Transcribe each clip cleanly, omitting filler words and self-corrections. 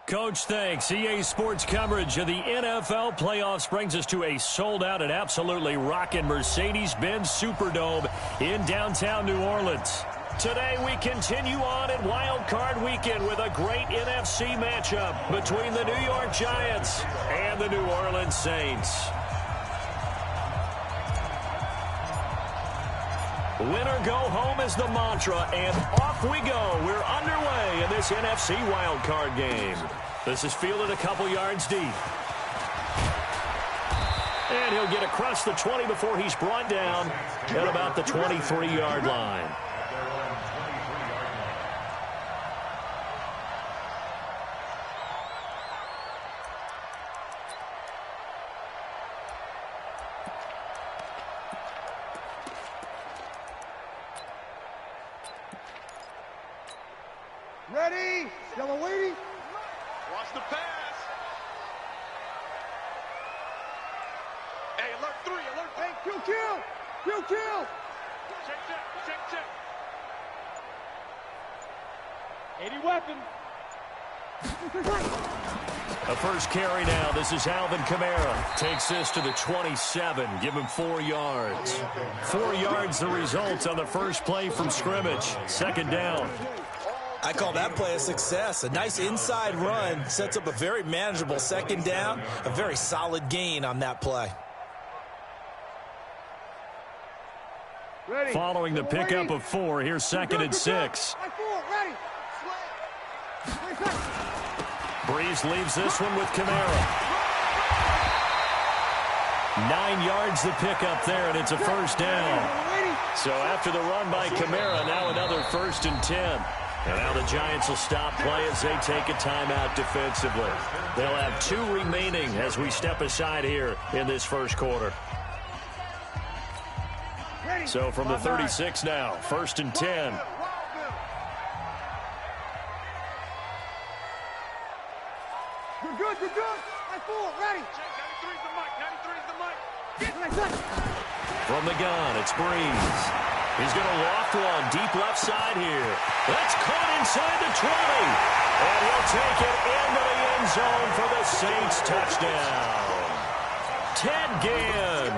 Coach, thanks. EA Sports coverage of the NFL playoffs brings us to a sold-out and absolutely rocking Mercedes-Benz Superdome in downtown New Orleans. Today we continue on in Wild Card Weekend with a great NFC matchup between the New York Giants and the New Orleans Saints. Winner go home is the mantra, and off we go. We're underway in this NFC Wild Card game. This is fielded a couple yards deep. And he'll get across the 20 before he's brought down at about the 23-yard line. Ready? Yellow waiting. Watch the pass. Hey, alert 3, alert 3. Hey, kill. Check. 80 weapon. A first carry now. This is Alvin Kamara. Takes this to the 27. Give him 4 yards. 4 yards the result on the first play from scrimmage. Second down. I call that play a success. A nice inside run sets up a very manageable second down. A very solid gain on that play. Ready. Following the pickup of 4, here's second and 6. Ready. Breeze leaves this one with Kamara. 9 yards the pickup there, and it's a first down. So after the run by Kamara, now another 1st and 10. And now the Giants will stop play as they take a timeout defensively. They'll have 2 remaining as we step aside here in this first quarter. So from the 36 now, 1st and 10. You're good. I full. Ready. 93's the mic. From the gun, it's Breeze. He's going to loft one deep left side here. That's caught inside the 20. And he'll take it into the end zone for the Saints touchdown. Ted Ginn,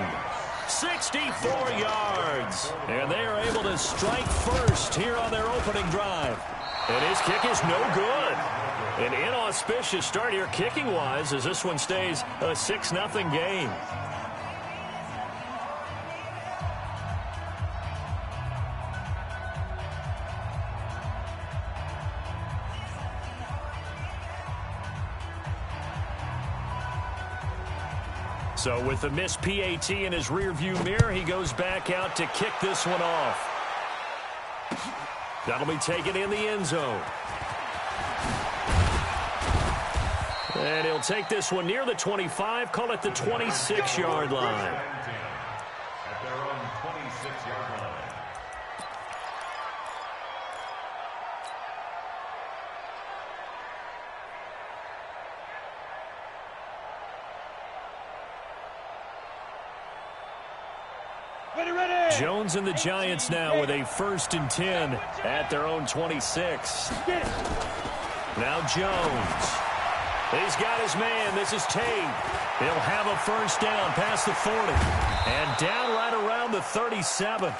64 yards. And they are able to strike first here on their opening drive. And his kick is no good. An inauspicious start here kicking-wise as this one stays a 6-0 game. So with the missed PAT in his rearview mirror, he goes back out to kick this one off. That'll be taken in the end zone. And he'll take this one near the 25, call it the 26-yard line. At their own 26-yard line. Ready. Jones and the Giants now with a 1st and 10 at their own 26. Now Jones. He's got his man. This is Tate. He'll have a first down past the 40. And down right around the 37.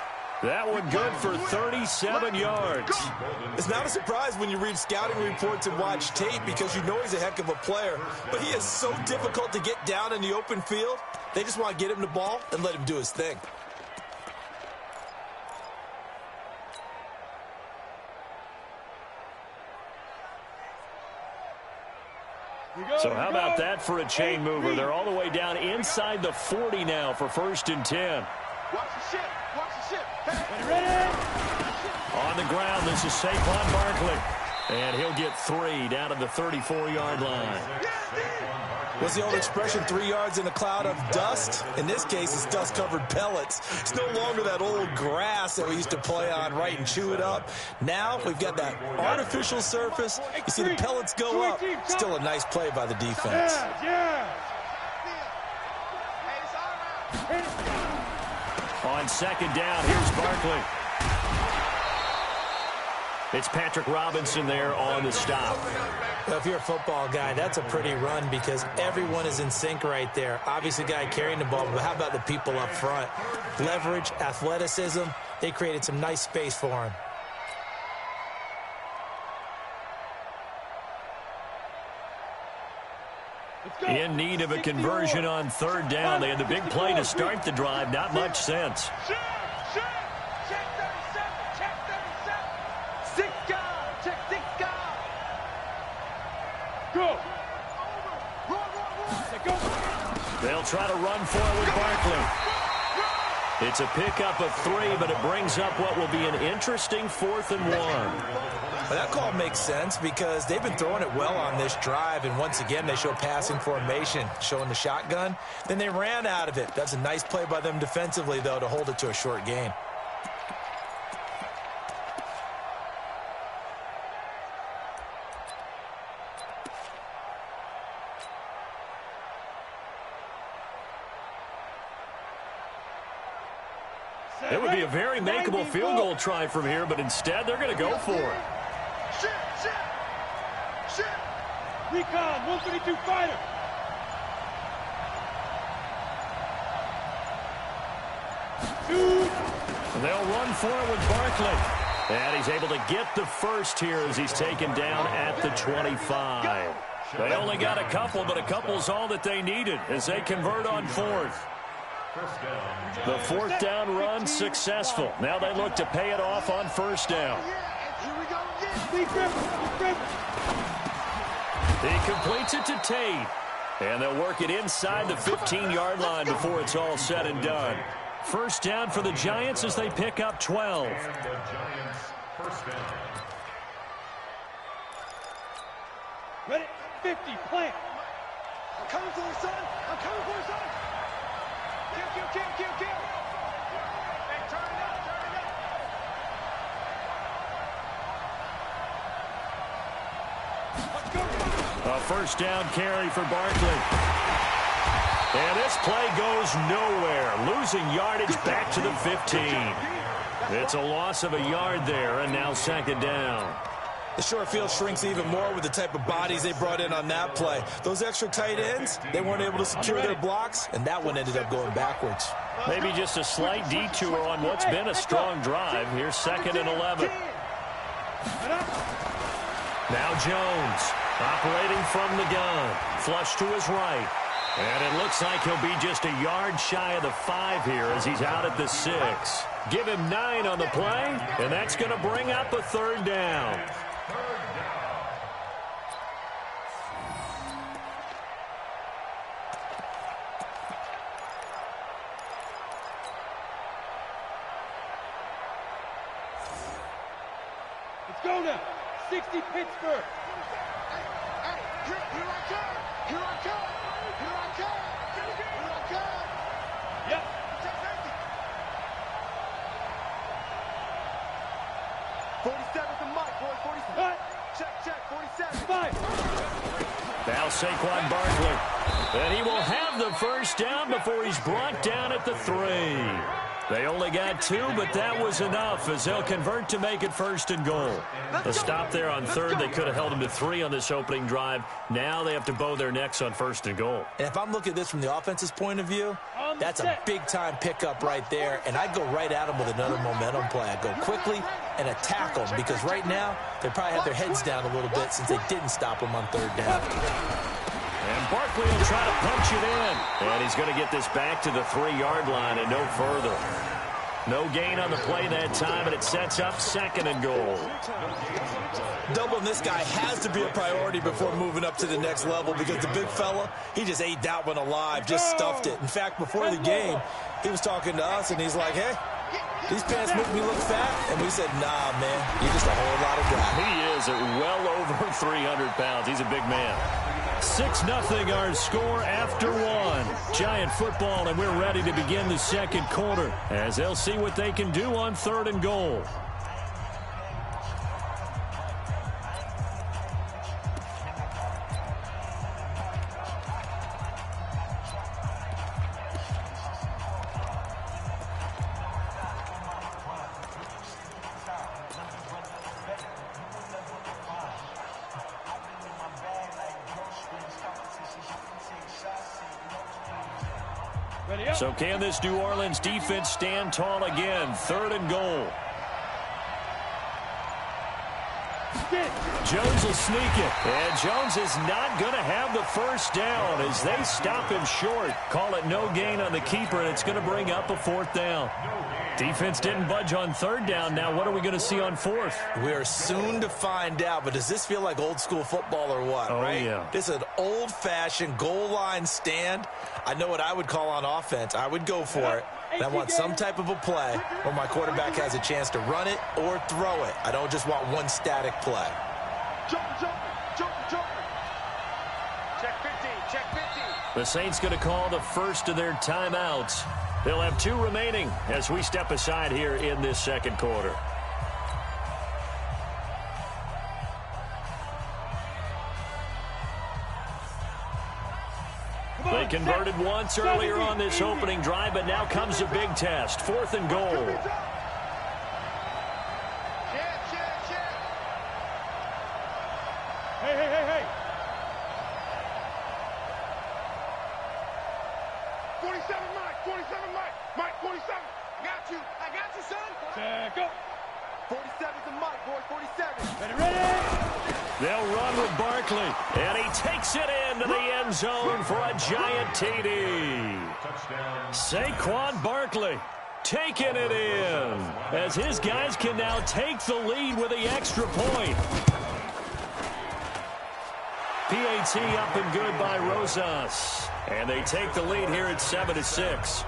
That one good for 37 yards. It's not a surprise when you read scouting reports and watch tape because you know he's a heck of a player. But he is so difficult to get down in the open field. They just want to get him the ball and let him do his thing. So how about that for a chain mover? They're all the way down inside the 40 now for 1st and 10. Watch the ship. Ready. On the ground, this is Saquon Barkley. And he'll get 3 down to the 34-yard line. What's the old expression, 3 yards in a cloud of dust? In this case, it's dust-covered pellets. It's no longer that old grass that we used to play on, right, and chew it up. Now we've got that artificial surface. You see the pellets go up. Still a nice play by the defense. Yeah. On second down, here's Barkley. It's Patrick Robinson there on the stop. Well, if you're a football guy, that's a pretty run because everyone is in sync right there. Obviously, the guy carrying the ball, but how about the people up front? Leverage, athleticism, they created some nice space for him. In need of a conversion on third down. They had the big play to start the drive. Not much sense. Check 37. Check 37. 6 guard. Check 6 guard. Go. Go. They'll try to run for it with Barkley. It's a pickup of 3, but it brings up what will be an interesting 4th and 1. Well, that call makes sense because they've been throwing it well on this drive, and once again, they show passing formation, showing the shotgun. Then they ran out of it. That's a nice play by them defensively, though, to hold it to a short gain. It would be a very makeable field goal try from here, but instead they're going to go for it. Shit. Recon, 132 fighter. And they'll run for it with Barkley. And he's able to get the first here as he's taken down at the 25. They only got a couple, but a couple's all that they needed as they convert on 4th. The 4th down run successful. Now they look to pay it off on 1st down. He completes it to Tate. And they'll work it inside the 15-yard line before it's all said and done. 1st down for the Giants as they pick up 12. Ready, 50, plant. I'm coming for you, son. I'm coming for you, son. Kill. Hey, turn it up. Let's go. A 1st down carry for Barkley. And this play goes nowhere. Losing yardage back to the 15. It's a loss of a yard there, and now 2nd down. The short field shrinks even more with the type of bodies they brought in on that play. Those extra tight ends, they weren't able to secure their blocks, and that one ended up going backwards. Maybe just a slight detour on what's been a strong drive. Here's 2nd and 11. Now Jones, operating from the gun. Flush to his right. And it looks like he'll be just a yard shy of the 5 here as he's out at the 6. Give him 9 on the play, and that's going to bring up a 3rd down. Let's go now. 60 Pittsburgh. Here I come. Yep. Check 47 the mic, boy. 47. Cut. Check. 47. 5. Now Saquon Barkley. And he will have the 1st down before he's brought down at the 3. They only got 2, but that was enough as they'll convert to make it 1st and goal. A stop there on 3rd. They could have held him to 3 on this opening drive. Now they have to bow their necks on 1st and goal. And if I'm looking at this from the offense's point of view, that's a big-time pickup right there, and I'd go right at them with another momentum play. I'd go quickly and attack them because right now they probably have their heads down a little bit since they didn't stop them on 3rd down. And Barkley will try to punch it in. And he's going to get this back to the 3-yard line and no further. No gain on the play that time, and it sets up 2nd and goal. Doubling this guy has to be a priority before moving up to the next level because the big fella, he just ate that one alive, just stuffed it. In fact, before the game, he was talking to us, and he's like, hey, these pants make me look fat. And we said, nah, man, you're just a whole lot of guy. He is at well over 300 pounds. He's a big man. 6-0 our score after 1. Giant football, and we're ready to begin the 2nd quarter as they'll see what they can do on 3rd and goal. Ready up. So can this New Orleans defense stand tall again? 3rd and goal. Jones will sneak it. And Jones is not going to have the first down as they stop him short. Call it no gain on the keeper, and it's going to bring up a 4th down. Defense didn't budge on 3rd down. Now what are we going to see on 4th? We are soon to find out, but does this feel like old school football or what, right? Yeah. This is an old-fashioned goal line stand. I know what I would call on offense. I would go for it. And I want some type of a play where my quarterback has a chance to run it or throw it. I don't just want one static play. Jump. Check 15, check 15. The Saints going to call the first of their timeouts. They'll have 2 remaining as we step aside here in this 2nd quarter. They converted once earlier on this opening drive, but now comes a big test. 4th and goal. Hey. 47, Mike, 47. I got you, son. Go. 47's the Mike, boys, 47. Ready. They'll run with Barkley, and he takes it into the end zone for a giant TD. Saquon Barkley taking it in as his guys can now take the lead with the extra point. PAT up and good by Rosas, and they take the lead here at 7-6.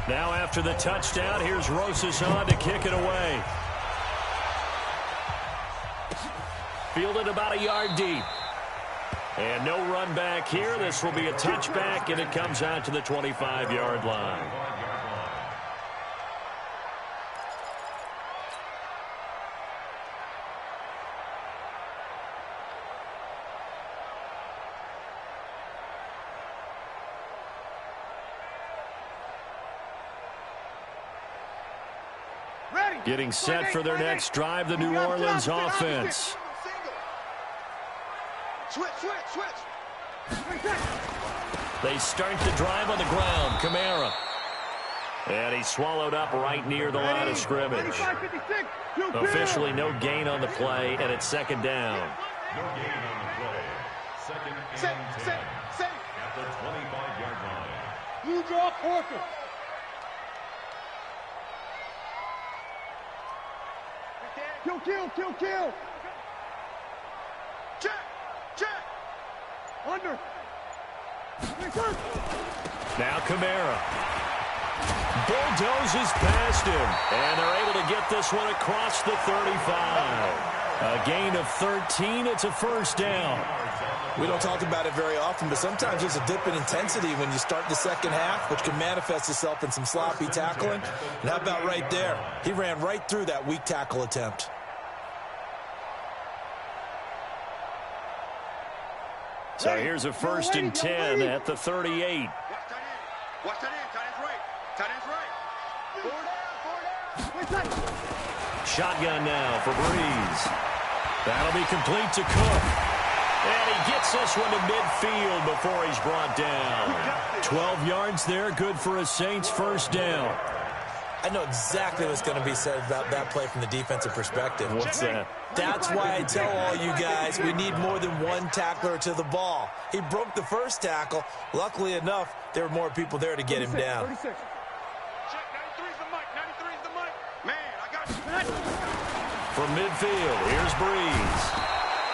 Now after the touchdown, here's Rosas on to kick it away. Fielded about a yard deep. And no run back here. This will be a touchback, and it comes out to the 25-yard line. Getting set for their next drive, the New Orleans offense. Switch. They start the drive on the ground. Kamara. And he's swallowed up right near the line of scrimmage. Officially no gain on the play, and it's 2nd down. No gain on the play. 2nd and 10 at the 25-yard line. Blue draw Corker. Kill. Check. Under. Now Kamara. Bulldozes past him. And they're able to get this one across the 35. A gain of 13. It's a 1st down. We don't talk about it very often, but sometimes there's a dip in intensity when you start the 2nd half, which can manifest itself in some sloppy tackling. And how about right there? He ran right through that weak tackle attempt. So here's a 1st and 10 at the 38. Watch that in. Tight end's right. 4 down. Shotgun now for Breeze. That'll be complete to Cook. And he gets this one to midfield before he's brought down. 12 yards there, good for a Saints 1st down. I know exactly what's going to be said about that play from the defensive perspective. What's that? That's why I tell all you guys we need more than one tackler to the ball. He broke the first tackle. Luckily enough, there were more people there to get him down. 36. Check, 93's the mic. 93's the mic. Man, I got you. From midfield, here's Breeze.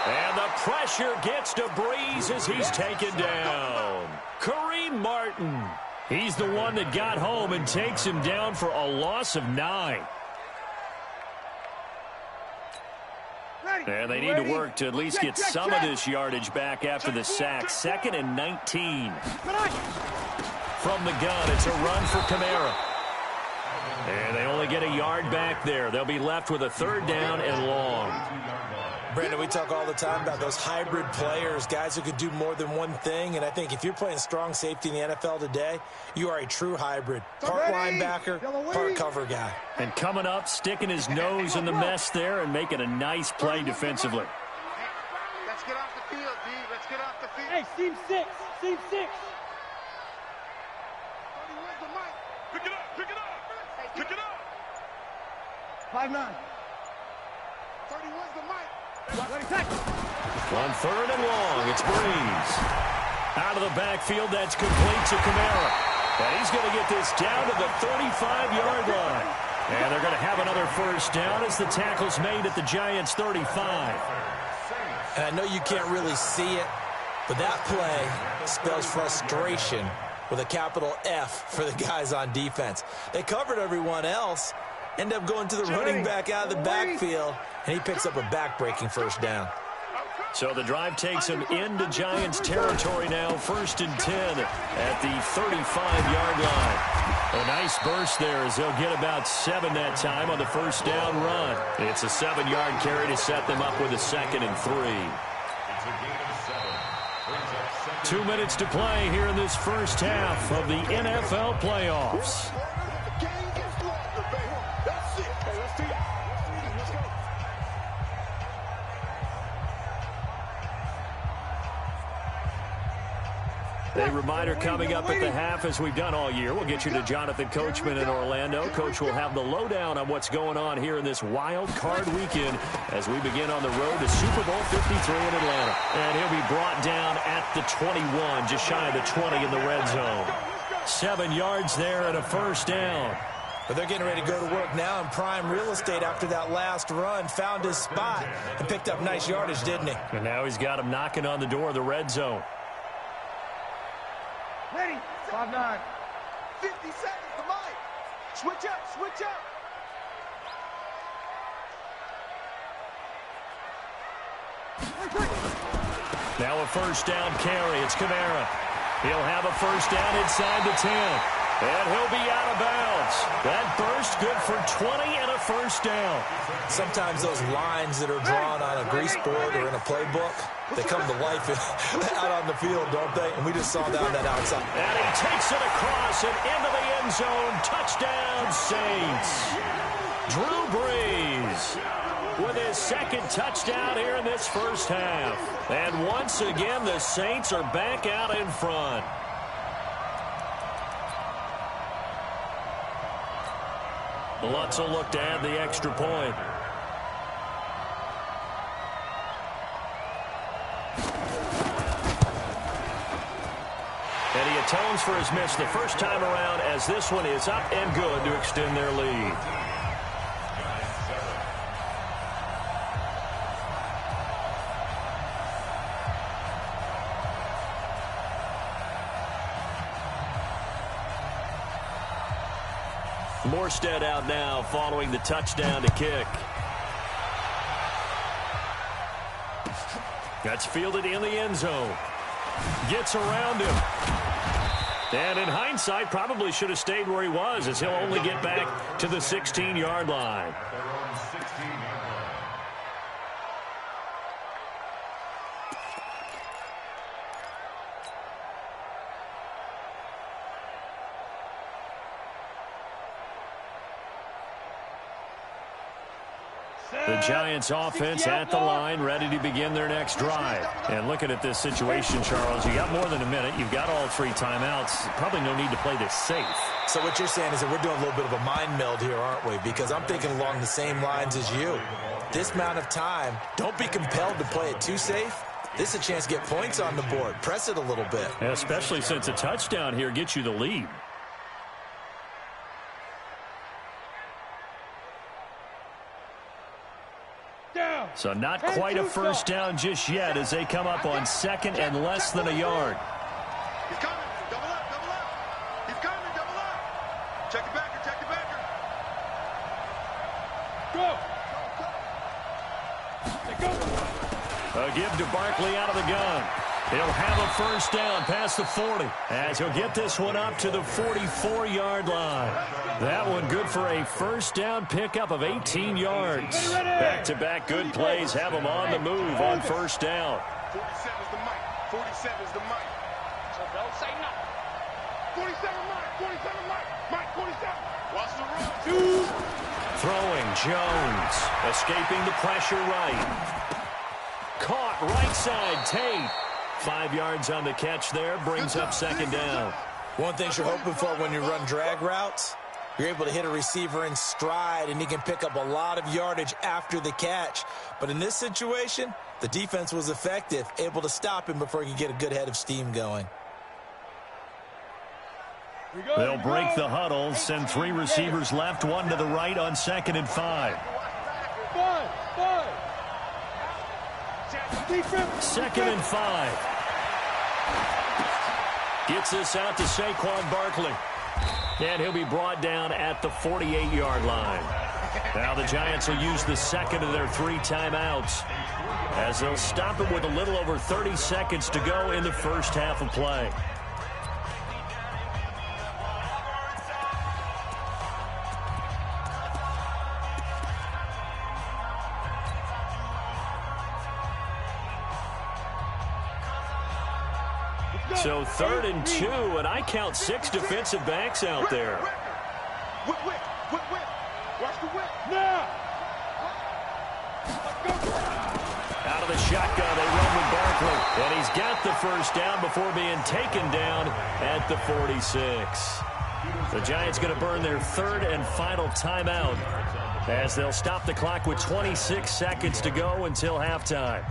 And the pressure gets to Breeze as he's taken down. Kareem Martin. He's the one that got home and takes him down for a loss of 9. And they need to work to at least get some of this yardage back after the sack. 2nd and 19. From the gun, it's a run for Kamara. And they only get a yard back there. They'll be left with a 3rd down and long. Brandon, we talk all the time about those hybrid players, guys who could do more than one thing. And I think if you're playing strong safety in the NFL today, you are a true hybrid. Part linebacker, part cover guy. And coming up, sticking his nose in the mess there and making a nice play defensively. Let's get off the field, D. Let's get off the field. Hey, seam 6. 5-9. 31's the mic. On third and long, it's Breeze. Out of the backfield, that's complete to Kamara. And he's going to get this down to the 35-yard line. And they're going to have another first down as the tackle's made at the Giants' 35. And I know you can't really see it, but that play spells frustration with a capital F for the guys on defense. They covered everyone else, end up going to the running back out of the backfield, and he picks up a back-breaking first down. So the drive takes him into Giants territory now, 1st and 10 at the 35-yard line. A nice burst there as they'll get about 7 that time on the first down run. It's a 7-yard carry to set them up with a 2nd and 3. 2 minutes to play here in this first half of the NFL playoffs. A reminder coming up at the half, as we've done all year. We'll get you to Jonathan Coachman in Orlando. Coach will have the lowdown on what's going on here in this wild card weekend as we begin on the road to Super Bowl 53 in Atlanta. And he'll be brought down at the 21, just shy of the 20 in the red zone. 7 yards there and a first down. But they're getting ready to go to work now in prime real estate after that last run. Found his spot and picked up nice yardage, didn't he? And now he's got him knocking on the door of the red zone. Ready. 5-9. 50 seconds, the mic. Switch up, switch up. Now a first down carry. It's Kamara. He'll have a first down inside the 10. And he'll be out of bounds. That burst good for 20 and a first down. Sometimes those lines that are drawn on a grease board or in a playbook, they come to life out on the field, don't they? And we just saw that on that outside. And he takes it across and into the end zone. Touchdown, Saints. Drew Brees with his 2nd touchdown here in this first half. And once again, the Saints are back out in front. Lutz will look to add the extra point. And he atones for his miss the first time around as this one is up and good to extend their lead. Morstead out now following the touchdown to kick. That's fielded in the end zone. Gets around him. And in hindsight, probably should have stayed where he was, as he'll only get back to the 16-yard line. The Giants offense at the line, ready to begin their next drive. And looking at this situation, Charles, you got more than a minute. You've got all 3 timeouts. Probably no need to play this safe. So what you're saying is that we're doing a little bit of a mind meld here, aren't we? Because I'm thinking along the same lines as you. This amount of time, don't be compelled to play it too safe. This is a chance to get points on the board. Press it a little bit. Especially since a touchdown here gets you the lead. So not quite a first down just yet as they come up on 2nd and less than a yard. He's coming. Double up, double up. He's coming, double up. Check the backer, check the backer. Go. A give to Barkley out of the gun. He'll have a first down past the 40 as he'll get this one up to the 44-yard line. That one good for a first down pickup of 18 yards. Back-to-back good plays have him on the move on first down. 47's the mic. 47's the mic. So don't say nothing. 47 mic. 47 mic. Mic 47. Watch the run. Throwing Jones. Escaping the pressure right. Caught right side Tate. 5 yards on the catch there. Brings up 2nd down. One thing you're hoping for when you run drag routes, You're able to hit a receiver in stride, and he can pick up a lot of yardage after the catch. But in this situation, the defense was effective, able to stop him before he could get a good head of steam going. They'll break the huddle, send 3 receivers left, 1 to the right on 2nd and 5. 2nd and 5. Gets this out to Saquon Barkley. And he'll be brought down at the 48-yard line. Now the Giants will use the second of their 3 timeouts, as they'll stop him with a little over 30 seconds to go in the first half of play. So 3rd and 2, and I count 6 defensive backs out there. Whip. Watch the whip. Now. Out of the shotgun, they run with Barkley. And he's got the first down before being taken down at the 46. The Giants going to burn their 3rd and final timeout, as they'll stop the clock with 26 seconds to go until halftime.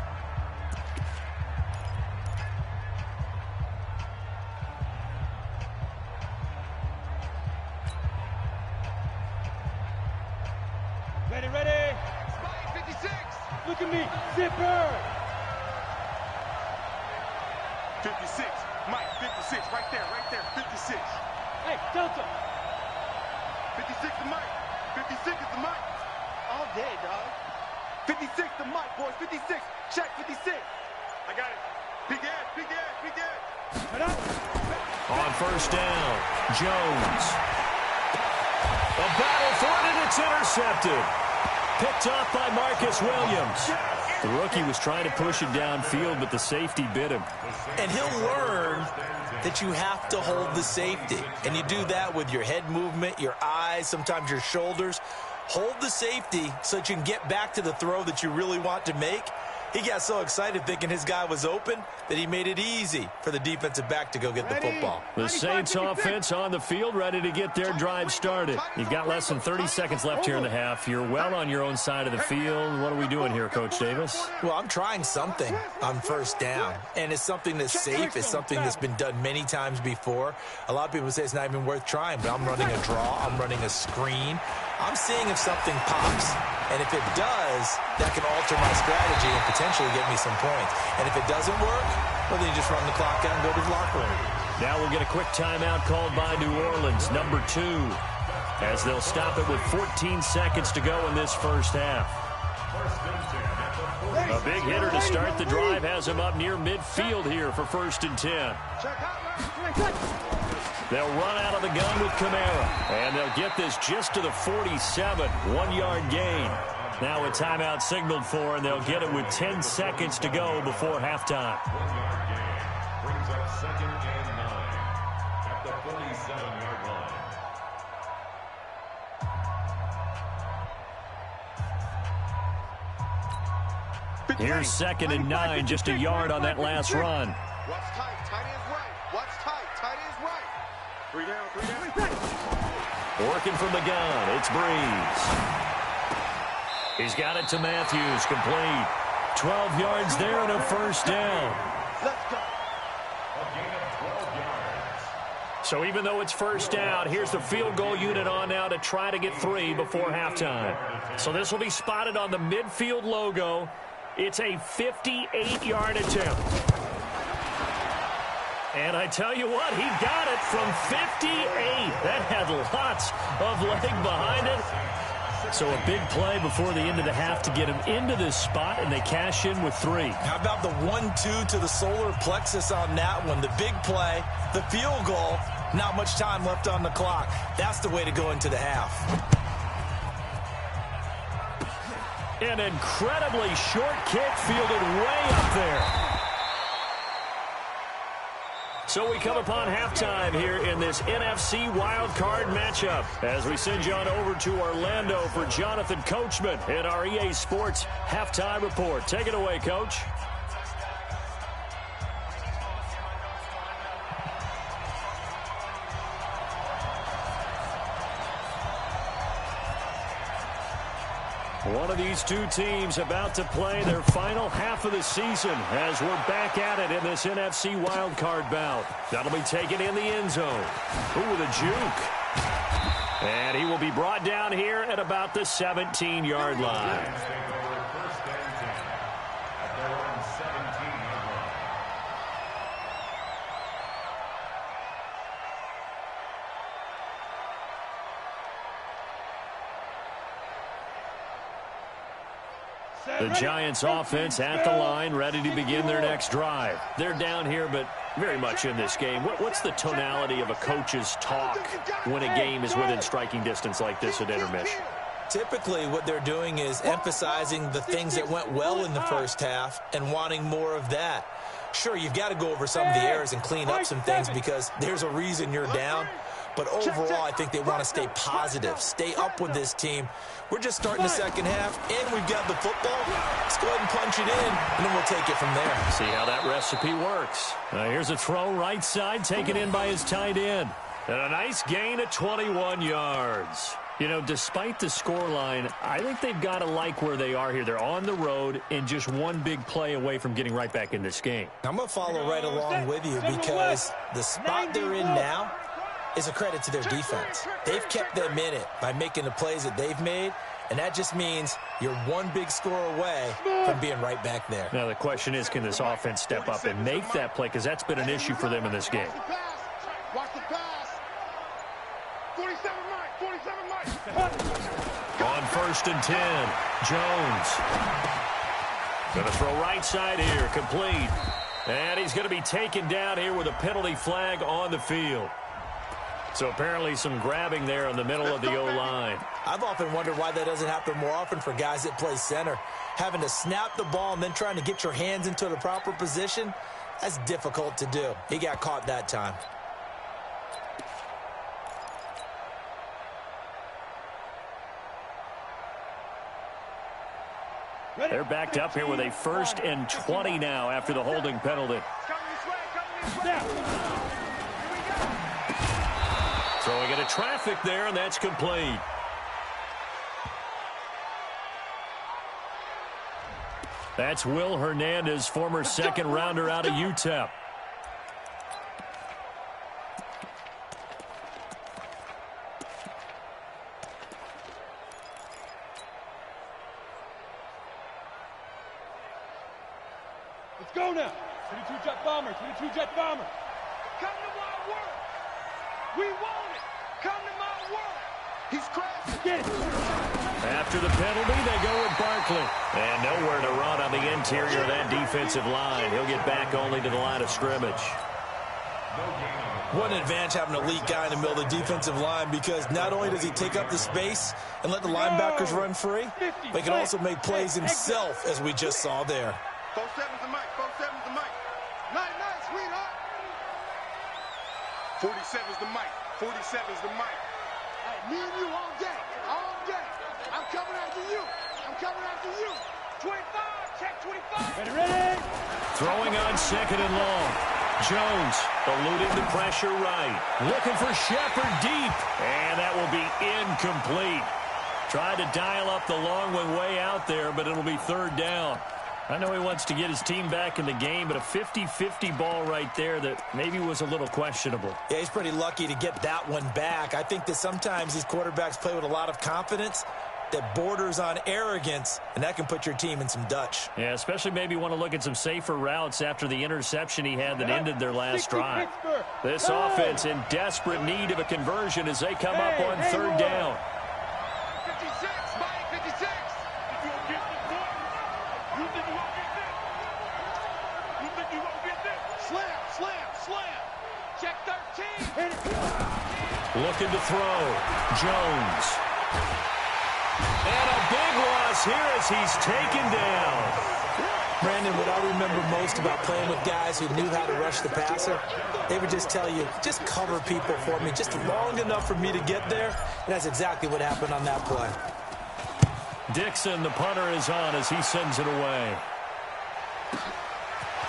Ready. 56. Look at me. Zipper. 56. Mike, 56. Right there. 56. Hey, Delta. 56 to Mike. 56 is the Mike. All day, dog. 56 to Mike, boys. 56. Check 56. I got it. Big Ed. On first down, Jones. A battle for it, and it's intercepted. Picked off by Marcus Williams. The rookie was trying to push it downfield, but the safety bit him. And he'll learn that you have to hold the safety. And you do that with your head movement, your eyes, sometimes your shoulders. Hold the safety so that you can get back to the throw that you really want to make. He got so excited thinking his guy was open that he made it easy for the defensive back to go get the football. The Saints offense on the field, ready to get their drive started. You've got less than 30 seconds left here in the half. You're well on your own side of the field. What are we doing here, Coach Davis? Well, I'm trying something on first down, and it's something that's safe. It's something that's been done many times before. A lot of people say it's not even worth trying, but I'm running a draw. I'm running a screen. I'm seeing if something pops. And if it does, that can alter my strategy and potentially get me some points. And if it doesn't work, well, then you just run the clock out and go to the locker room. Now we'll get a quick timeout called by New Orleans, number 2, as they'll stop it with 14 seconds to go in this first half. A big hitter to start the drive has him up near midfield here for 1st and 10. They'll run out of the gun with Kamara, and they'll get this just to the 47, 1-yard gain. Now a timeout signaled for, and they'll get it with 10 seconds to go before halftime. 1-yard gain brings up 2nd and 9 at the 47-yard line. Here's 2nd and 9, just a yard on that last run. Watch tight. Tight ends right. Watch tight. Tight ends right. 3 down. Working from the gun, it's Breeze. He's got it to Matthews, complete. 12 yards there and a first down. Let's go. A gain of 12 yards. So even though it's first down, here's the field goal unit on now to try to get 3 before halftime. So this will be spotted on the midfield logo. It's a 58-yard attempt. And I tell you what, he got it from 58. That had lots of leg behind it. So a big play before the end of the half to get him into this spot, and they cash in with 3. How about the 1-2 to the solar plexus on that one? The big play, the field goal, not much time left on the clock. That's the way to go into the half. An incredibly short kick fielded way up there. So we come upon halftime here in this NFC wildcard matchup as we send you on over to Orlando for Jonathan Coachman in our EA Sports Halftime Report. Take it away, Coach. these two teams about to play their final half of the season as we're back at it in this NFC wildcard bout. That'll be taken in the end zone. Ooh, with a juke. And he will be brought down here at about the 17-yard line. The Giants offense at the line, ready to begin their next drive. They're down here, but very much in this game. What's the tonality of a coach's talk when a game is within striking distance like this at intermission? Typically, what they're doing is emphasizing the things that went well in the first half and wanting more of that. Sure, you've got to go over some of the errors and clean up some things because there's a reason you're down. But overall, I think they want to stay positive, stay up with this team. We're just starting the second half, and we've got the football. Let's go ahead and punch it in, and then we'll take it from there. See how that recipe works. Here's a throw right side, taken in by his tight end. And a nice gain of 21 yards. You know, despite the scoreline, I think they've got to like where they are here. They're on the road and just one big play away from getting right back in this game. I'm going to follow right along with you because the spot they're in now is a credit to their defense. They've kept them in it by making the plays that they've made, and that just means you're one big score away from being right back there. Now, the question is, can this offense step up and make that play? Because that's been an issue for them in this game. Watch the pass. 47 Mike. On 1st and 10, Jones. Going to throw right side here, complete. And he's going to be taken down here with a penalty flag on the field. So apparently some grabbing there in the middle of the O-line. I've often wondered why that doesn't happen more often for guys that play center. Having to snap the ball and then trying to get your hands into the proper position, that's difficult to do. He got caught that time. They're backed up here with a 1st and 20 now after the holding penalty. Throwing into traffic there, and that's complete. That's Will Hernandez, former second-rounder out of UTEP. Let's go now. 22 jet bomber, 22 jet bomber. Come to my world. We want it. Come to my world. He's crashing. Get it. After the penalty, they go with Barkley. And nowhere to run on the interior of that defensive line. He'll get back only to the line of scrimmage. What an advantage having an elite guy in the middle of the defensive line, because not only does he take up the space and let the linebackers run free, but he can also make plays himself, as we just saw there. 4-7's the mic. 4-7's the mic. Night, sweetheart. 47's the mic. 47's the mic. Hey, me and you all day. All day. I'm coming after you. I'm coming after you. 25. Check 25. Ready. Throwing on 2nd and long. Jones eluding the pressure right. Looking for Shepard deep. And that will be incomplete. Tried to dial up the long one way out there, but it'll be 3rd down. I know he wants to get his team back in the game, but a 50-50 ball right there that maybe was a little questionable. Yeah, he's pretty lucky to get that one back. I think that sometimes these quarterbacks play with a lot of confidence that borders on arrogance, and that can put your team in some Dutch. Yeah, especially maybe want to look at some safer routes after the interception he had that ended their last drive. This offense in desperate need of a conversion as they come up on 3rd down. 56, Mike, 56. Slam. Check 13. Looking to throw. Jones. And a big loss here as he's taken down. Brandon, what I remember most about playing with guys who knew how to rush the passer, they would just tell you, just cover people for me, just long enough for me to get there. And that's exactly what happened on that play. Dixon, the punter, is on as he sends it away.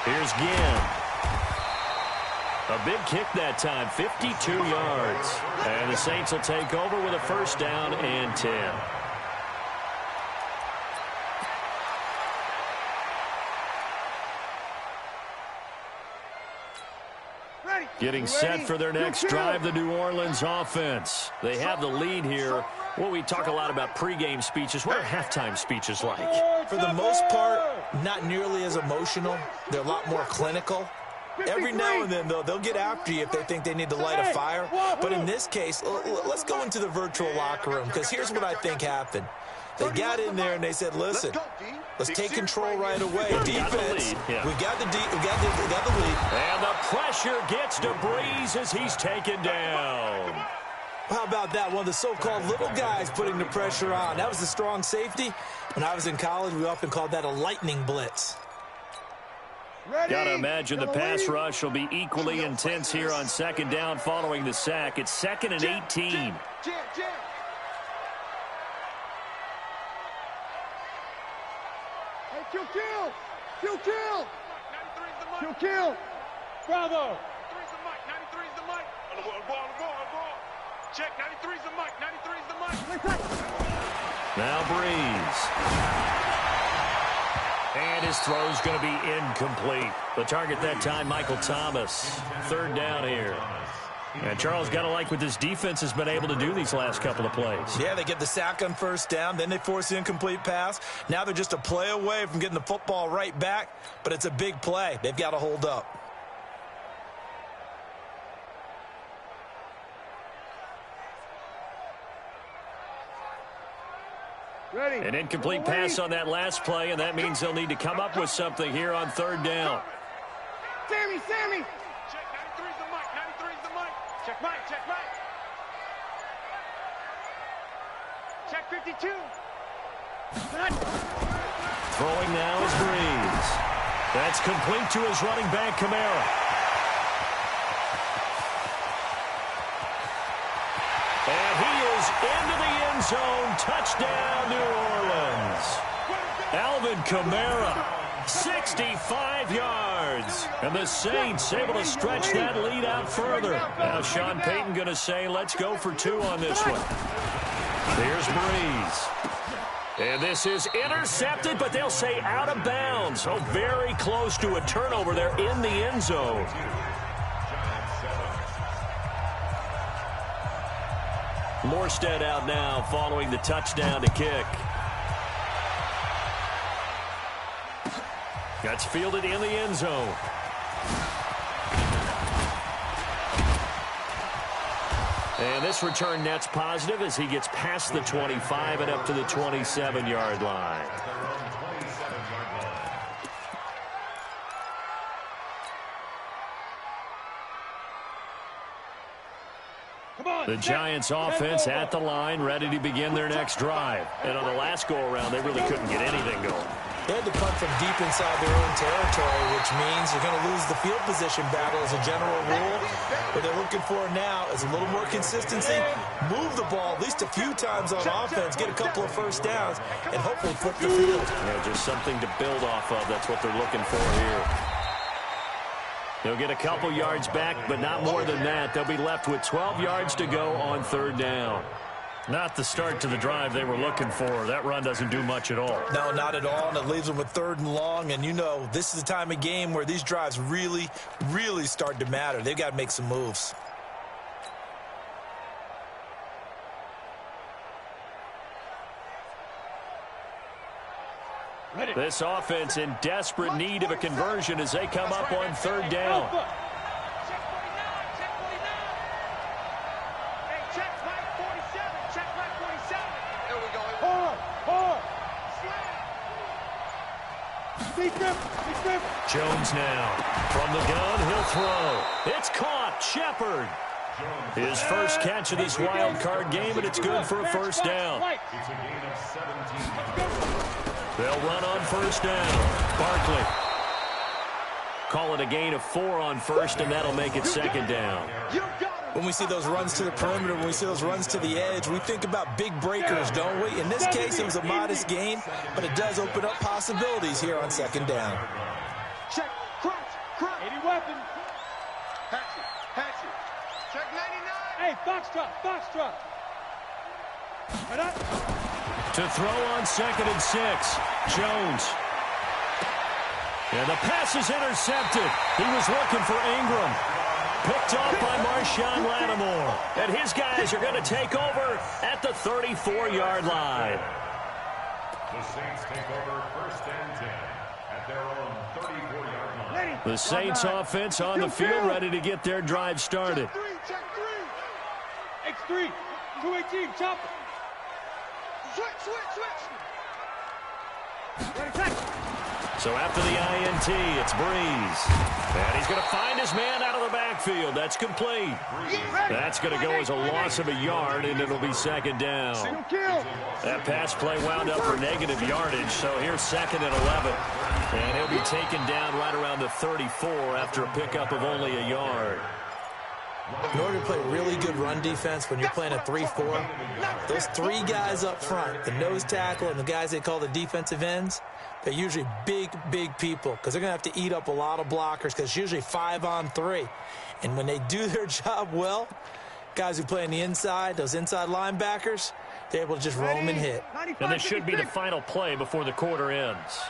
Here's Ginn. A big kick that time, 52 yards. And the Saints will take over with a 1st down and 10. Getting set for their next drive, the New Orleans offense. They have the lead here. Well, we talk a lot about pregame speeches. What are halftime speeches like? For the most part, not nearly as emotional. They're a lot more clinical. Every now and then, though, they'll get after you if they think they need to light a fire. But in this case, let's go into the virtual locker room, because here's what I think happened. They got in there and they said, listen, let's take control right away. Defense, we got the lead. And the pressure gets to Breeze as he's taken down. How about that? One of the so-called little guys putting the pressure on. That was the strong safety. When I was in college, we often called that a lightning blitz. Got to imagine the pass rush will be equally intense here on second down following the sack. It's 2nd and 18. Kill. Bravo. 93's the mic. 93's the mic. On the ball. Check. 93's the mic. 93's the mic. Now Breeze. And his throw's going to be incomplete. The target that time, Michael Thomas. 3rd down here. And Charles, got to like what this defense has been able to do these last couple of plays. Yeah, they get the sack on 1st down, then they force the incomplete pass. Now they're just a play away from getting the football right back, but it's a big play. They've got to hold up. Ready. An incomplete pass on that last play, and that means they'll need to come up with something here on 3rd down. Sammy. Check. 93's the mic. 93's the mic. Check mic. Check 52. Throwing now is Breeze. That's complete to his running back, Kamara. And he is into the end zone. Touchdown, New Orleans. Alvin Kamara, 65 yards. And the Saints able to stretch that lead out further. Now Sean Payton going to say, let's go for 2 on this one. Here's Breeze. And this is intercepted, but they'll say out of bounds. Oh, very close to a turnover there in the end zone. Morstead out now following the touchdown to kick. That's fielded in the end zone. And this return net's positive as he gets past the 25 and up to the 27-yard line. The Giants offense at the line, ready to begin their next drive. And on the last go-around, they really couldn't get anything going. They had to punt from deep inside their own territory, which means you're going to lose the field position battle as a general rule. What they're looking for now is a little more consistency, move the ball at least a few times on offense, get a couple of 1st downs, and hopefully flip the field. Yeah, just something to build off of. That's what they're looking for here. They'll get a couple yards back, but not more than that. They'll be left with 12 yards to go on 3rd down. Not the start to the drive they were looking for. That run doesn't do much at all. No, not at all, and it leaves them with 3rd and long. And you know, this is the time of game where these drives really, really start to matter. They've got to make some moves. Ready. This offense in desperate need of a conversion as they come up on 3rd down. Check 49. Hey, check Mike 47. Check Mike 47. There we go. Hard. Jones now. From the gun, he'll throw. It's caught. Shepard. His first catch of this wild card game, and it's good for a 1st down. It's a gain of 17. They'll run on 1st down. Barkley. Call it a gain of 4 on 1st, and that'll make it 2nd down. When we see those runs to the perimeter, when we see those runs to the edge, we think about big breakers, don't we? In this case, it was a modest gain, but it does open up possibilities here on 2nd down. Check. Crunch. 80 weapon. Hatchet. Check 99. Hey, Foxtrot. Right up. To throw on 2nd and 6. Jones. And the pass is intercepted. He was looking for Ingram. picked off by Marshawn Lattimore. And his guys are going to take over at the 34-yard line. The Saints take over 1st and 10 at their own 34-yard line. The Saints offense on the field, ready to get their drive started. Check three. X3. 218. Chop. Switch. So after the INT, it's Breeze. And he's going to find his man out of the backfield. That's complete. That's going to go as a loss of a yard, and it'll be 2nd down. That pass play wound up for negative yardage, so here's 2nd and 11. And he'll be taken down right around the 34 after a pickup of only a yard. In order to play really good run defense when you're playing a 3-4, those 3 guys up front, the nose tackle and the guys they call the defensive ends, they're usually big people because they're going to have to eat up a lot of blockers because it's usually 5-on-3. And when they do their job well, guys who play on the inside, those inside linebackers, they're able to just roam and hit. And this should be the final play before the quarter ends.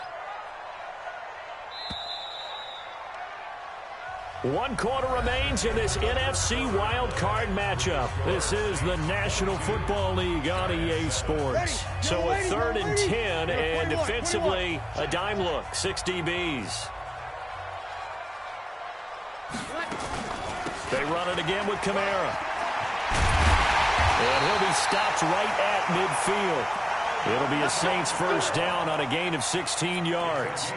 1 quarter remains in this NFC wildcard matchup. This is the National Football League on EA Sports. So a 3rd and 10, and defensively, a dime look, 6 DBs. They run it again with Kamara. And he'll be stopped right at midfield. It'll be a Saints 1st down on a gain of 16 yards.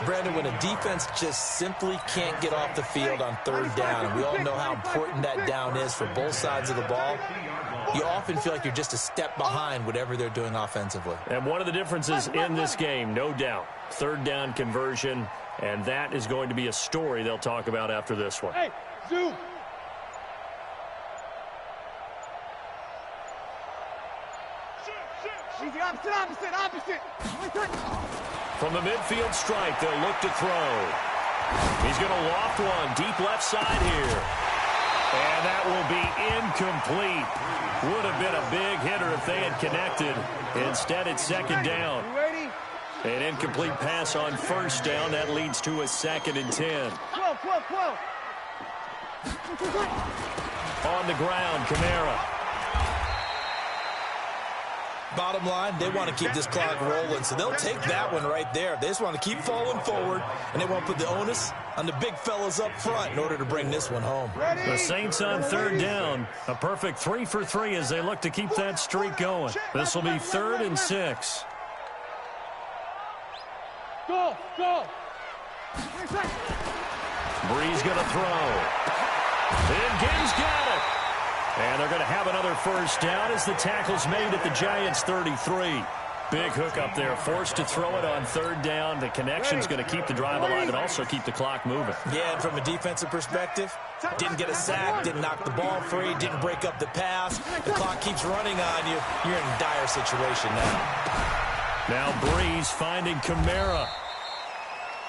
Brandon, when a defense just simply can't get off the field on 3rd down, and we all know how important that down is for both sides of the ball, you often feel like you're just a step behind whatever they're doing offensively. And one of the differences in this game, no doubt, 3rd down conversion, and that is going to be a story they'll talk about after this one. Hey, zoom. Easy, opposite. From the midfield strike, they'll look to throw. He's going to loft one deep left side here. And that will be incomplete. Would have been a big hitter if they had connected. Instead, it's 2nd down. An incomplete pass on 1st down. That leads to a 2nd and 10. 12. On the ground, Kamara. Bottom line, they want to keep this clock rolling, so they'll take that one right there. They just want to keep falling forward, and they want to put the onus on the big fellas up front in order to bring this one home. The Saints on 3rd down. A perfect 3 for 3 as they look to keep that streak going. This will be 3rd and 6. Go. Breeze going to throw. And Gibbs got it. And they're going to have another 1st down as the tackle's made at the Giants' 33. Big hook up there, forced to throw it on 3rd down. The connection's going to keep the drive alive and also keep the clock moving. Yeah, and from a defensive perspective, didn't get a sack, didn't knock the ball free, didn't break up the pass. The clock keeps running on you. You're in a dire situation now. Now Breeze finding Kamara.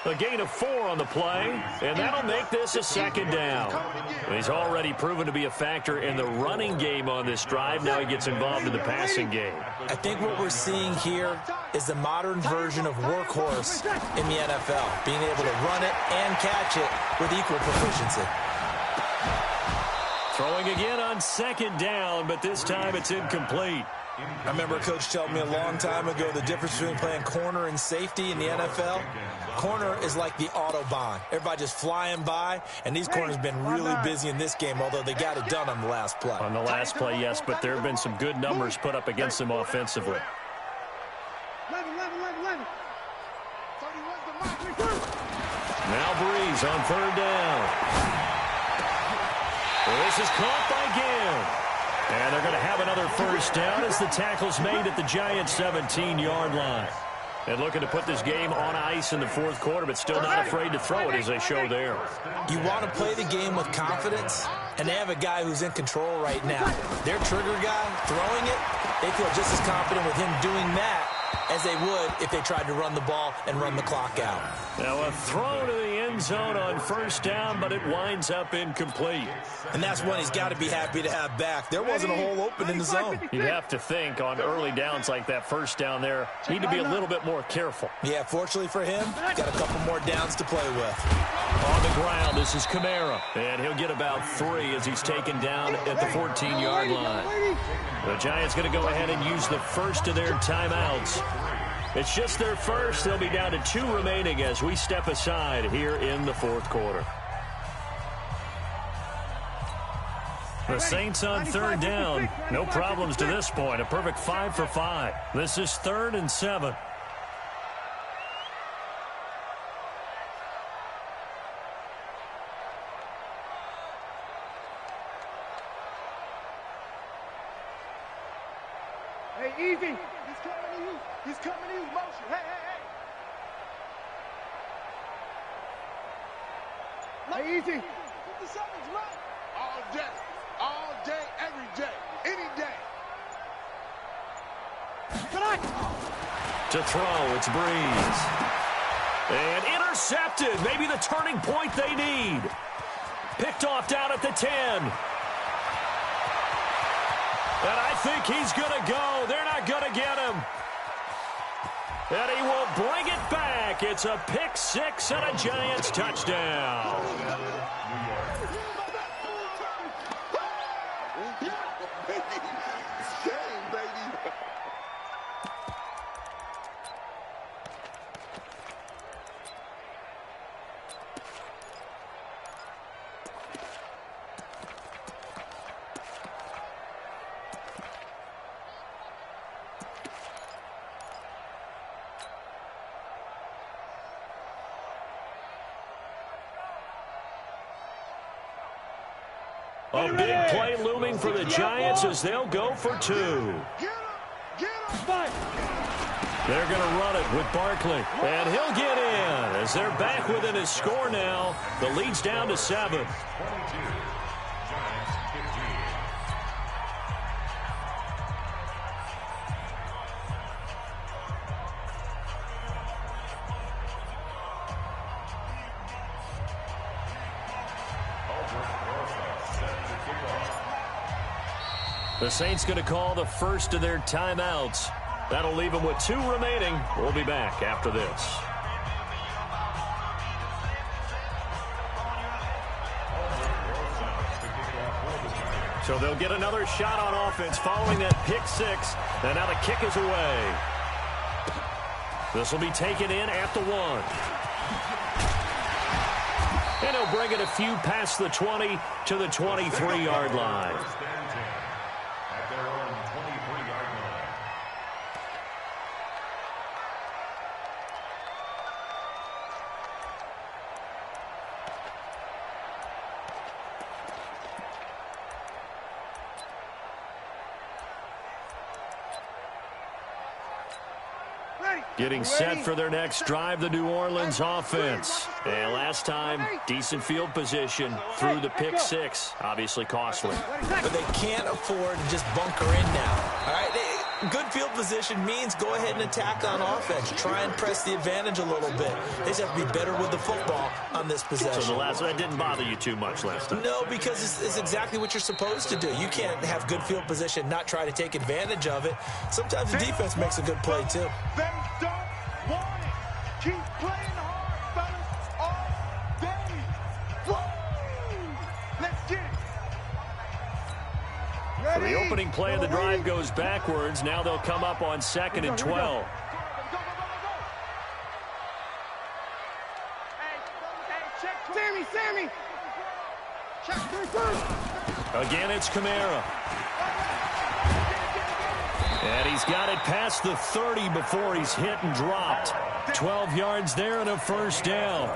A gain of 4 on the play, and that'll make this a 2nd down. He's already proven to be a factor in the running game on this drive. Now he gets involved in the passing game. I think what we're seeing here is the modern version of workhorse in the NFL, being able to run it and catch it with equal proficiency. Throwing again on 2nd down, but this time it's incomplete. I remember a coach telling me a long time ago the difference between playing corner and safety in the NFL. Corner is like the Autobahn. Everybody just flying by, and these corners have been really busy in this game, although they got it done on the last play. On the last play, yes, but there have been some good numbers put up against them offensively. 11. Now Breeze on 3rd down. This is caught by Gibb. And they're going to have another 1st down as the tackle's made at the Giants' 17-yard line. And looking to put this game on ice in the 4th quarter, but still not afraid to throw it as they show there. You want to play the game with confidence, and they have a guy who's in control right now. Their trigger guy throwing it, they feel just as confident with him doing that as they would if they tried to run the ball and run the clock out. Now a throw to the end zone on first down, but it winds up incomplete. And that's one he's got to be happy to have back. There wasn't a hole open in the zone. You'd have to think on early downs like that first down there, need to be a little bit more careful. Yeah, fortunately for him, got a couple more downs to play with. On the ground, this is Kamara, and he'll get about 3 as he's taken down at the 14-yard line. The Giants going to go ahead and use the first of their timeouts. It's just their first. They'll be down to 2 remaining as we step aside here in the fourth quarter. The Saints on third down. No problems to this point. A perfect 5 for 5. This is 3rd and 7. Hey, easy. He's coming to you. He's coming to you. Motion. Hey, hey, hey. Hey, easy. 57's right. All day, every day, any day. To throw, it's Breeze. And intercepted. Maybe the turning point they need. Picked off down at the 10. And I think he's going to go. They're not going to get him. And he will bring it back. It's a pick 6 and a Giants touchdown. A big play looming for the Giants as they'll go for 2. They're going to run it with Barkley. And he'll get in as they're back within his score now. The lead's down to 7. The Saints going to call the first of their timeouts. That'll leave them with 2 remaining. We'll be back after this. So they'll get another shot on offense following that pick 6. And now the kick is away. This will be taken in at the 1. And he'll bring it a few past the 20 to the 23-yard line. Getting set for their next drive, the New Orleans offense. And last time, decent field position through the pick 6. Obviously costly. But they can't afford to just bunker in now. All right, good field position means go ahead and attack on offense. Try and press the advantage a little bit. They just have to be better with the football on this possession. So that didn't bother you too much last time? No, because it's exactly what you're supposed to do. You can't have good field position, not try to take advantage of it. Sometimes the defense makes a good play, too. They don't want it. Keep playing hard, fellas, all day. Woo! Let's get it. So the opening play of the drive goes backwards. Now they'll come up on 2nd and 12. Sammy! Check 3-1. Again, it's Kamara. And he's got it past the 30 before he's hit and dropped. 12 yards there and a first down.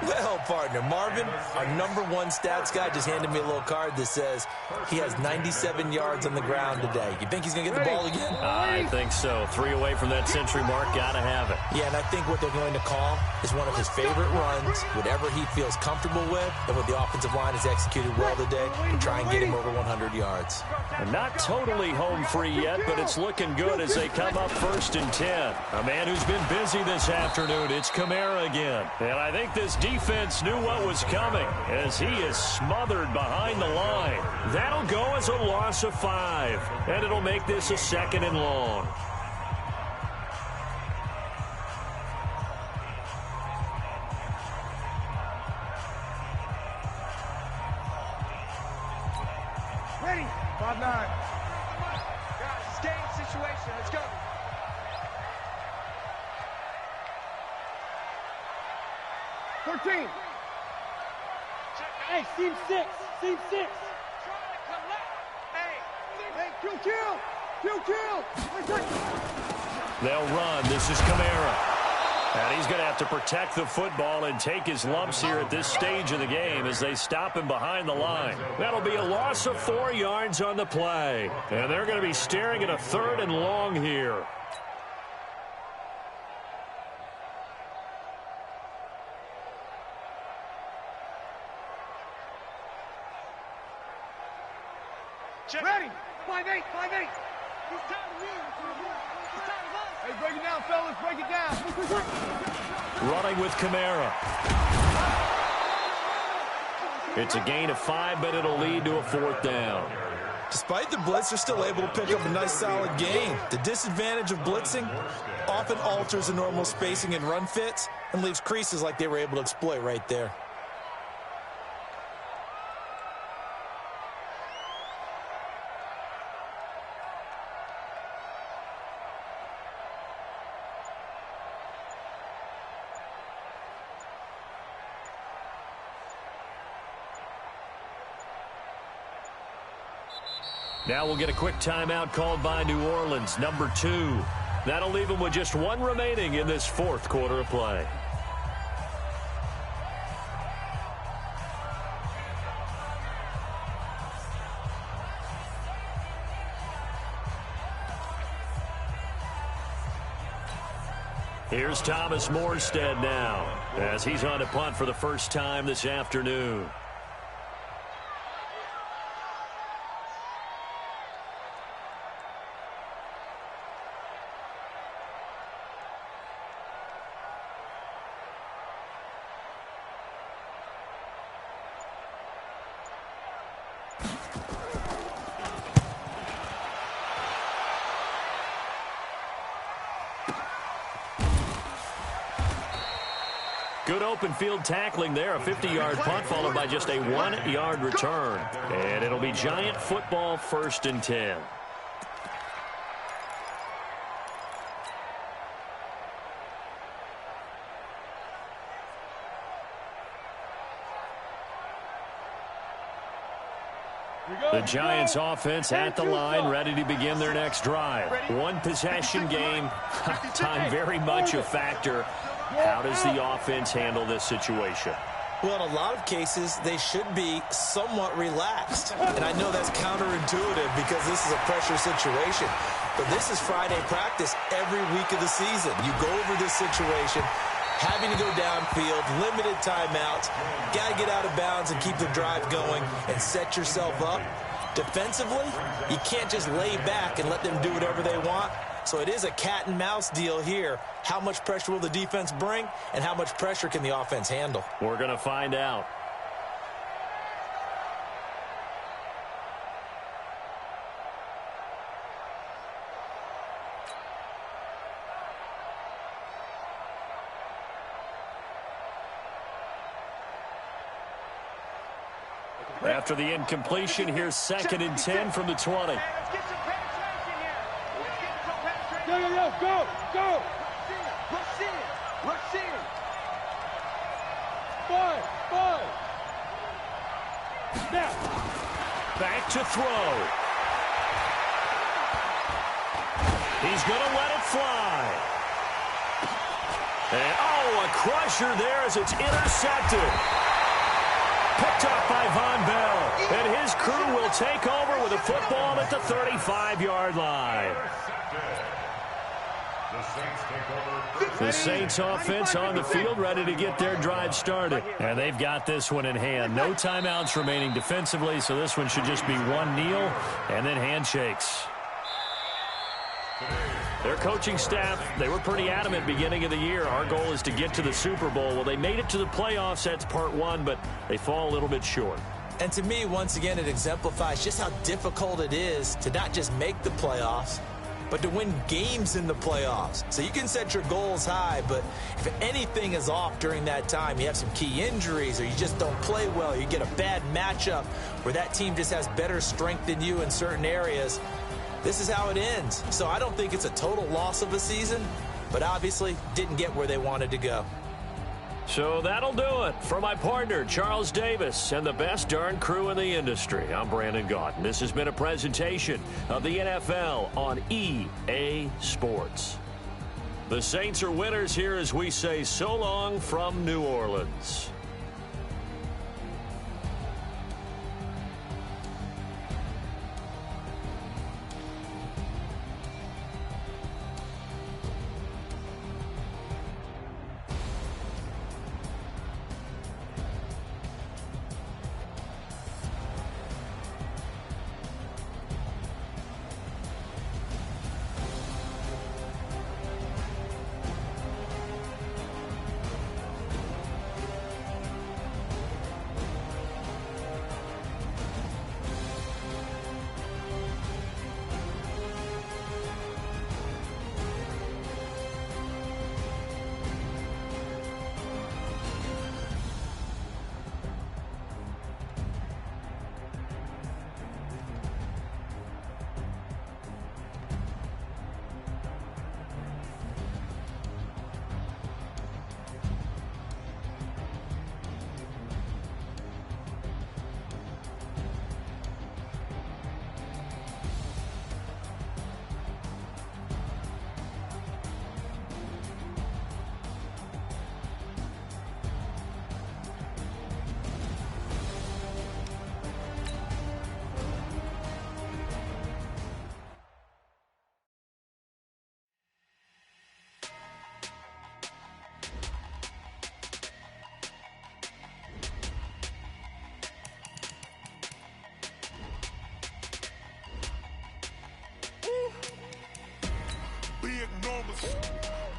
Well, partner, Marvin, our #1 stats guy, just handed me a little card that says he has 97 yards on the ground today. You think he's going to get the ball again? I think so. 3 away from that century mark. Got to have it. Yeah, and I think what they're going to call is one of his favorite runs, whatever he feels comfortable with, and what the offensive line has executed well today, and try and get him over 100 yards. And not totally home free yet, but it's looking good as they come up 1st and 10. A man who's been busy this afternoon. It's Kamara again. And I think this defense knew what was coming as he is smothered behind the line. That'll go as a loss of 5, and it'll make this a 2nd and long. Ready. 5-9. Guys, it's game situation. Let's go. Hey, seam 6. Seam 6. Hey, kill. They'll run. This is Kamara. And he's going to have to protect the football and take his lumps here at this stage of the game as they stop him behind the line. That'll be a loss of 4 yards on the play. And they're going to be staring at a 3rd and long here. Ready. 5-8. He's time to win. Hey, break it down, fellas. Break it down. Running with Kamara. It's a gain of 5, but it'll lead to a 4th down. Despite the blitz, they're still able to pick up a nice, solid gain. The disadvantage of blitzing often alters the normal spacing and run fits and leaves creases like they were able to exploit right there. Now we'll get a quick timeout called by New Orleans, #2. That'll leave them with just 1 remaining in this 4th quarter of play. Here's Thomas Morstead now as he's on to punt for the first time this afternoon. Good open field tackling there. A 50-yard punt followed by just a 1-yard return. And it'll be Giant football 1st and 10. The Giants offense at the line, ready to begin their next drive. 1 possession game. Time very much a factor. How does the offense handle this situation? Well, in a lot of cases, they should be somewhat relaxed. And I know that's counterintuitive because this is a pressure situation. But this is Friday practice every week of the season. You go over this situation, having to go downfield, limited timeouts, got to get out of bounds and keep the drive going and set yourself up. Defensively, you can't just lay back and let them do whatever they want. So it is a cat and mouse deal here. How much pressure will the defense bring, and how much pressure can the offense handle? We're going to find out. After the incompletion, here's 2nd and 10 from the 20. Go! Rush in! 5! Snap! Back to throw. He's going to let it fly. And, Oh, a crusher there as it's intercepted. Picked up by Von Bell. And his crew will take over with a football at the 35-yard line. The Saints offense on the field, ready to get their drive started. And they've got this one in hand. No timeouts remaining defensively, so this one should just be one kneel and then handshakes. Their coaching staff, they were pretty adamant beginning of the year. Our goal is to get to the Super Bowl. Well, they made it to the playoffs. That's part one, but they fall a little bit short. And to me, once again, it exemplifies just how difficult it is to not just make the playoffs, but to win games in the playoffs. So you can set your goals high, but if anything is off during that time, you have some key injuries or you just don't play well, you get a bad matchup where that team just has better strength than you in certain areas, this is how it ends. So I don't think it's a total loss of a season, but obviously didn't get where they wanted to go. So that'll do it for my partner, Charles Davis, and the best darn crew in the industry. I'm Brandon Gott, and this has been a presentation of the NFL on EA Sports. The Saints are winners here as we say so long from New Orleans.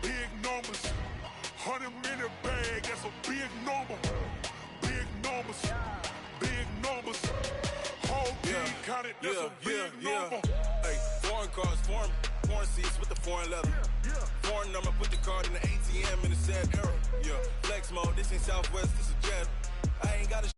Big numbers, 100 minute bag, that's a big number. Big numbers, whole team counted, that's a big number. Hey, foreign cars, foreign seats with the foreign leather. Foreign number, put the card in the ATM in the sad era. Yeah, flex mode, this ain't Southwest, this is Jet. I ain't got a